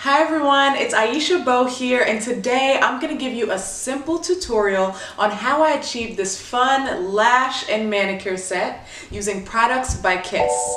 Hi everyone, it's Aisha Beau here, and today I'm going to give you a simple tutorial on how I achieved this fun lash and manicure set using products by KISS.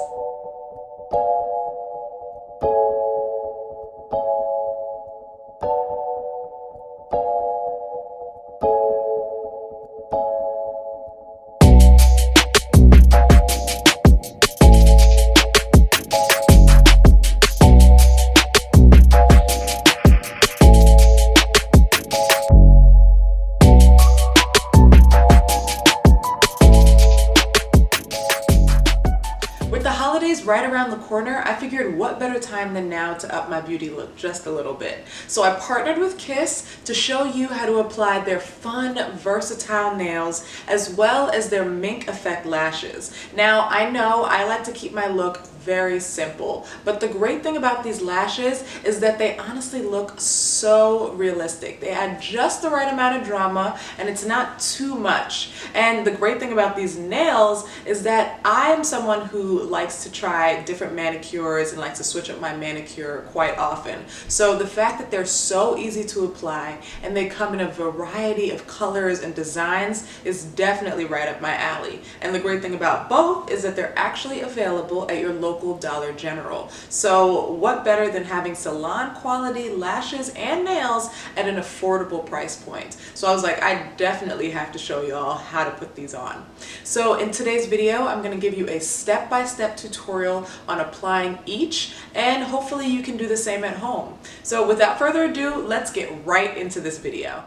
With the holidays right around the corner, I figured what better time than now to up my beauty look just a little bit. So I partnered with KISS to show you how to apply their fun, versatile nails as well as their Mink Effect Lashes. Now, I know I like to keep my look very simple, but the great thing about these lashes is that they honestly look so realistic. They add just the right amount of drama and it's not too much. And the great thing about these nails is that I am someone who likes to try different manicures and likes to switch up my manicure quite often. So the fact that they're so easy to apply and they come in a variety of colors and designs is definitely right up my alley. And the great thing about both is that they're actually available at your local Dollar General. So what better than having salon quality lashes and nails at an affordable price point? So I was like, I definitely have to show y'all how to put these on. So in today's video, I'm going to give you a step-by-step tutorial on applying each, and hopefully you can do the same at home. So without further ado, let's get right into this video.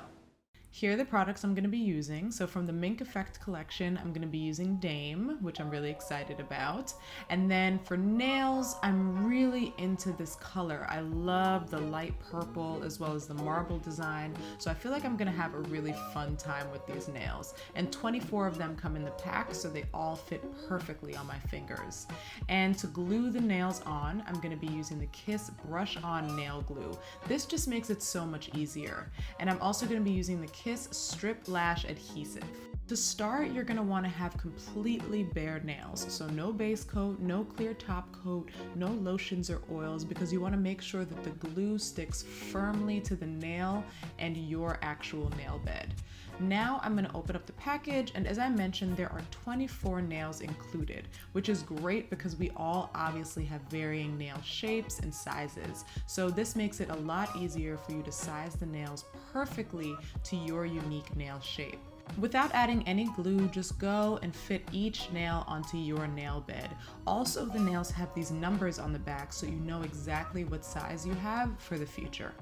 Here are the products I'm going to be using. So from the Mink Effect collection, I'm going to be using Dame, which I'm really excited about. And then for nails, I'm really into this color. I love the light purple as well as the marble design. So I feel like I'm going to have a really fun time with these nails. And 24 of them come in the pack, so they all fit perfectly on my fingers. And to glue the nails on, I'm going to be using the KISS Brush On Nail Glue. This just makes it so much easier. And I'm also going to be using the KISS Strip Lash Adhesive. To start, you're going to want to have completely bare nails. So no base coat, no clear top coat, no lotions or oils, because you want to make sure that the glue sticks firmly to the nail and your actual nail bed. Now I'm going to open up the package, and as I mentioned, there are 24 nails included, which is great because we all obviously have varying nail shapes and sizes. So this makes it a lot easier for you to size the nails perfectly to your unique nail shape. Without adding any glue, just go and fit each nail onto your nail bed. Also, the nails have these numbers on the back so you know exactly what size you have for the future.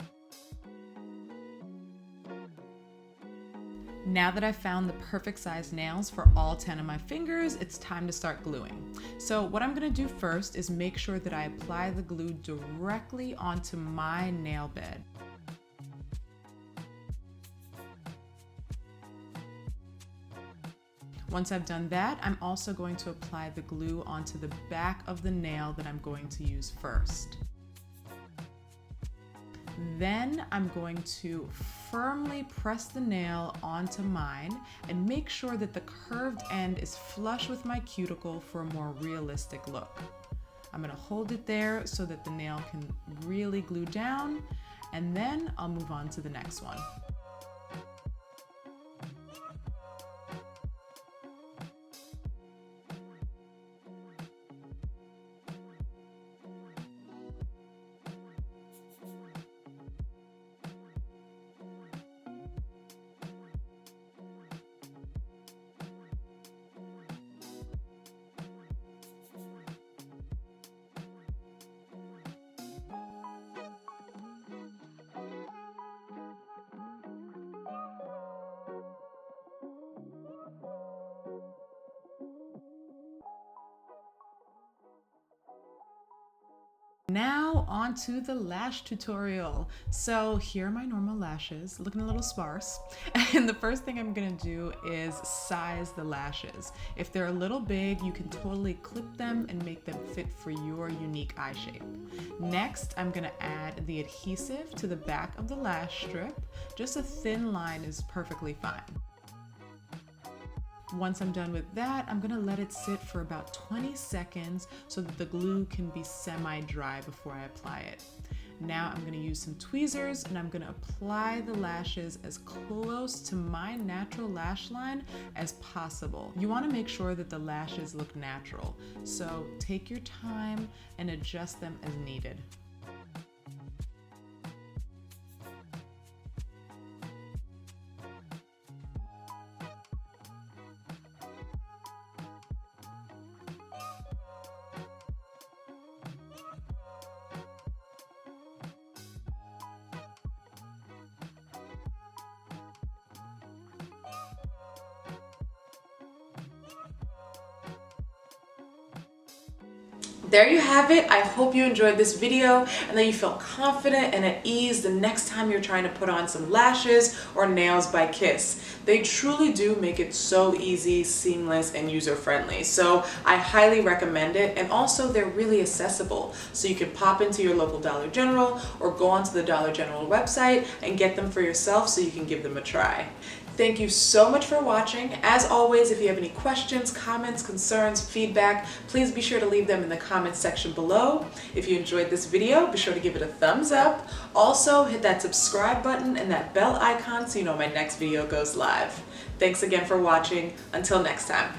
Now that I've found the perfect size nails for all 10 of my fingers, it's time to start gluing. So what I'm going to do first is make sure that I apply the glue directly onto my nail bed. Once I've done that, I'm also going to apply the glue onto the back of the nail that I'm going to use first. Then I'm going to firmly press the nail onto mine and make sure that the curved end is flush with my cuticle for a more realistic look. I'm going to hold it there so that the nail can really glue down, and then I'll move on to the next one. Now on to the lash tutorial. So here are my normal lashes, looking a little sparse. And the first thing I'm gonna do is size the lashes. If they're a little big, you can totally clip them and make them fit for your unique eye shape. Next, I'm gonna add the adhesive to the back of the lash strip. Just a thin line is perfectly fine. Once I'm done with that, I'm gonna let it sit for about 20 seconds so that the glue can be semi-dry before I apply it. Now I'm going to use some tweezers and I'm going to apply the lashes as close to my natural lash line as possible. You want to make sure that the lashes look natural, so take your time and adjust them as needed. There you have it. I hope you enjoyed this video and that you felt confident and at ease the next time you're trying to put on some lashes or nails by KISS. They truly do make it so easy, seamless, and user-friendly. So I highly recommend it. And also they're really accessible. So you can pop into your local Dollar General or go onto the Dollar General website and get them for yourself so you can give them a try. Thank you so much for watching. As always, if you have any questions, comments, concerns, feedback, please be sure to leave them in the comments section below. If you enjoyed this video, be sure to give it a thumbs up. Also, hit that subscribe button and that bell icon so you know my next video goes live. Thanks again for watching. Until next time.